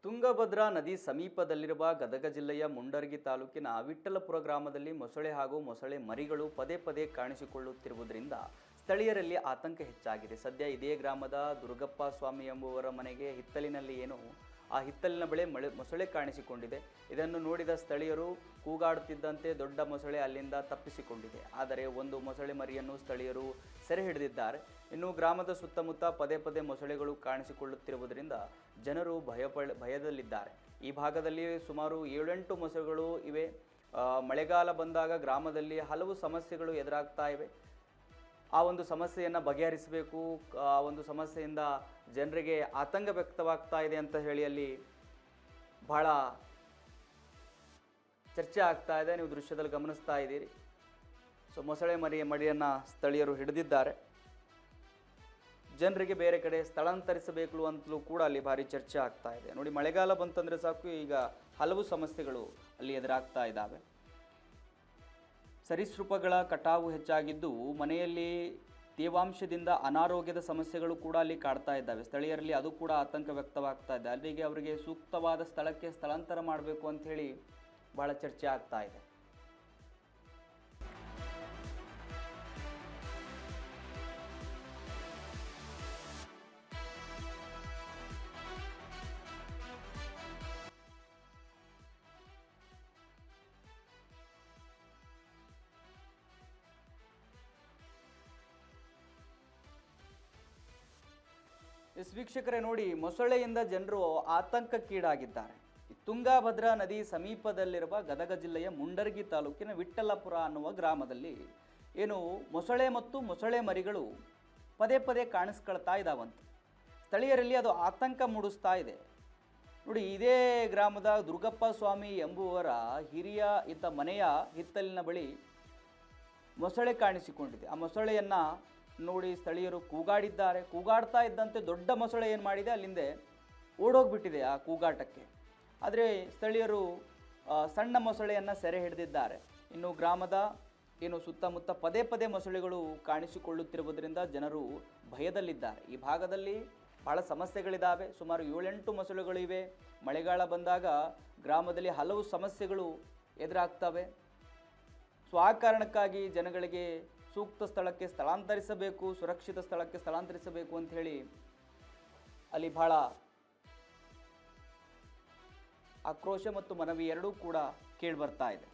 ತುಂಗಭದ್ರಾ ನದಿ ಸಮೀಪದಲ್ಲಿರುವ ಗದಗ ಜಿಲ್ಲೆಯ ಮುಂಡರಗಿ ತಾಲೂಕಿನ ವಿಠ್ಠಲಪುರ ಗ್ರಾಮದಲ್ಲಿ ಮೊಸಳೆ ಹಾಗೂ ಮೊಸಳೆ ಮರಿಗಳು ಪದೇ ಪದೇ ಕಾಣಿಸಿಕೊಳ್ಳುತ್ತಿರುವುದರಿಂದ ಸ್ಥಳೀಯರಲ್ಲಿ ಆತಂಕ ಹೆಚ್ಚಾಗಿದೆ. ಸದ್ಯ ಇದೇ ಗ್ರಾಮದ ದುರ್ಗಪ್ಪ ಸ್ವಾಮಿ ಎಂಬುವರ ಮನೆಗೆ ಹಿತ್ತಲಿನಲ್ಲಿ ಆ ಹಿತ್ತಲಿನ ಬಳಿ ಮೊಸಳೆ ಕಾಣಿಸಿಕೊಂಡಿದೆ. ಇದನ್ನು ನೋಡಿದ ಸ್ಥಳೀಯರು ಕೂಗಾಡುತ್ತಿದ್ದಂತೆ ದೊಡ್ಡ ಮೊಸಳೆ ಅಲ್ಲಿಂದ ತಪ್ಪಿಸಿಕೊಂಡಿದೆ. ಆದರೆ ಒಂದು ಮೊಸಳೆ ಮರಿಯನ್ನು ಸ್ಥಳೀಯರು ಸೆರೆ ಹಿಡಿದಿದ್ದಾರೆ. ಇನ್ನು ಗ್ರಾಮದ ಸುತ್ತಮುತ್ತ ಪದೇ ಪದೇ ಮೊಸಳೆಗಳು ಕಾಣಿಸಿಕೊಳ್ಳುತ್ತಿರುವುದರಿಂದ ಜನರು ಭಯದಲ್ಲಿದ್ದಾರೆ. ಈ ಭಾಗದಲ್ಲಿ ಸುಮಾರು 7-8 ಮೊಸಳೆಗಳು ಇವೆ. ಮಳೆಗಾಲ ಬಂದಾಗ ಗ್ರಾಮದಲ್ಲಿ ಹಲವು ಸಮಸ್ಯೆಗಳು ಎದುರಾಗ್ತಾ ಇವೆ. ಆ ಒಂದು ಸಮಸ್ಯೆಯನ್ನು ಬಗೆಹರಿಸಬೇಕು. ಆ ಒಂದು ಸಮಸ್ಯೆಯಿಂದ ಜನರಿಗೆ ಆತಂಕ ವ್ಯಕ್ತವಾಗ್ತಾ ಇದೆ ಅಂತ ಹೇಳಿ ಅಲ್ಲಿ ಬಹಳ ಚರ್ಚೆ ಆಗ್ತಾ ಇದೆ. ನೀವು ದೃಶ್ಯದಲ್ಲಿ ಗಮನಿಸ್ತಾ ಇದ್ದೀರಿ. ಮೊಸಳೆ ಮರಿಯನ್ನು ಸ್ಥಳೀಯರು ಹಿಡಿದಿದ್ದಾರೆ. ಜನರಿಗೆ ಬೇರೆ ಕಡೆ ಸ್ಥಳಾಂತರಿಸಬೇಕು ಅಂತಲೂ ಕೂಡ ಅಲ್ಲಿ ಭಾರಿ ಚರ್ಚೆ ಆಗ್ತಾ ಇದೆ. ನೋಡಿ, ಮಳೆಗಾಲ ಬಂತಂದರೆ ಸಾಕು, ಈಗ ಹಲವು ಸಮಸ್ಯೆಗಳು ಅಲ್ಲಿ ಎದುರಾಗ್ತಾ ಇದ್ದಾವೆ. ಸರೀಸೃಪಗಳ ಕಟಾವು ಹೆಚ್ಚಾಗಿದ್ದು ಮನೆಯಲ್ಲಿ ತೇವಾಂಶದಿಂದ ಅನಾರೋಗ್ಯದ ಸಮಸ್ಯೆಗಳು ಕೂಡ ಅಲ್ಲಿ ಕಾಡ್ತಾ ಇದ್ದಾವೆ. ಸ್ಥಳೀಯರಲ್ಲಿ ಅದು ಕೂಡ ಆತಂಕ ವ್ಯಕ್ತವಾಗ್ತಾ ಇದೆ. ಅಲ್ಲಿಗೆ ಅವರಿಗೆ ಸೂಕ್ತವಾದ ಸ್ಥಳಕ್ಕೆ ಸ್ಥಳಾಂತರ ಮಾಡಬೇಕು ಅಂತ ಹೇಳಿ ಬಹಳ ಚರ್ಚೆ ಆಗ್ತಾ ಇದೆ. ವೀಕ್ಷಕರೇ, ನೋಡಿ, ಮೊಸಳೆಯಿಂದ ಜನರು ಆತಂಕಕ್ಕೀಡಾಗಿದ್ದಾರೆ. ತುಂಗಭದ್ರಾ ನದಿ ಸಮೀಪದಲ್ಲಿರುವ ಗದಗ ಜಿಲ್ಲೆಯ ಮುಂಡರಗಿ ತಾಲೂಕಿನ ವಿಠ್ಠಲಪುರ ಅನ್ನುವ ಗ್ರಾಮದಲ್ಲಿ ಮೊಸಳೆ ಮತ್ತು ಮೊಸಳೆ ಮರಿಗಳು ಪದೇ ಪದೇ ಕಾಣಿಸ್ಕೊಳ್ತಾ ಇದ್ದಾವಂತೆ. ಸ್ಥಳೀಯರಲ್ಲಿ ಅದು ಆತಂಕ ಮೂಡಿಸ್ತಾ ಇದೆ. ನೋಡಿ, ಇದೇ ಗ್ರಾಮದ ದುರ್ಗಪ್ಪ ಸ್ವಾಮಿ ಎಂಬುವರ ಹಿರಿಯ ಮನೆಯ ಹಿತ್ತಲಿನ ಬಳಿ ಮೊಸಳೆ ಕಾಣಿಸಿಕೊಂಡಿದೆ. ಆ ಮೊಸಳೆಯನ್ನು ನೋಡಿ ಸ್ಥಳೀಯರು ಕೂಗಾಡಿದ್ದಾರೆ. ಕೂಗಾಡ್ತಾ ಇದ್ದಂತೆ ದೊಡ್ಡ ಮೊಸಳೆ ಏನು ಮಾಡಿದೆ, ಅಲ್ಲಿಂದ ಓಡೋಗ್ಬಿಟ್ಟಿದೆ ಆ ಕೂಗಾಟಕ್ಕೆ. ಆದರೆ ಸ್ಥಳೀಯರು ಸಣ್ಣ ಮೊಸಳೆಯನ್ನು ಸೆರೆ ಹಿಡಿದಿದ್ದಾರೆ. ಇನ್ನು ಗ್ರಾಮದ ಸುತ್ತಮುತ್ತ ಪದೇ ಪದೇ ಮೊಸಳೆಗಳು ಕಾಣಿಸಿಕೊಳ್ಳುತ್ತಿರುವುದರಿಂದ ಜನರು ಭಯದಲ್ಲಿದ್ದಾರೆ. ಈ ಭಾಗದಲ್ಲಿ ಬಹಳ ಸಮಸ್ಯೆಗಳಿದ್ದಾವೆ. ಸುಮಾರು 7-8 ಮೊಸಳೆಗಳು ಇವೆ. ಮಳೆಗಾಲ ಬಂದಾಗ ಗ್ರಾಮದಲ್ಲಿ ಹಲವು ಸಮಸ್ಯೆಗಳು ಎದುರಾಗ್ತವೆ. ಆ ಕಾರಣಕ್ಕಾಗಿ ಜನಗಳಿಗೆ ಸೂಕ್ತ ಸ್ಥಳಕ್ಕೆ ಸ್ಥಳಾಂತರಿಸಬೇಕು, ಸುರಕ್ಷಿತ ಸ್ಥಳಕ್ಕೆ ಸ್ಥಳಾಂತರಿಸಬೇಕು ಅಂತ ಹೇಳಿ ಅಲ್ಲಿ ಬಹಳ ಆಕ್ರೋಶ ಮತ್ತು ಮನವಿ ಎರಡೂ ಕೂಡ ಕೇಳಿಬರ್ತಾ ಇದೆ.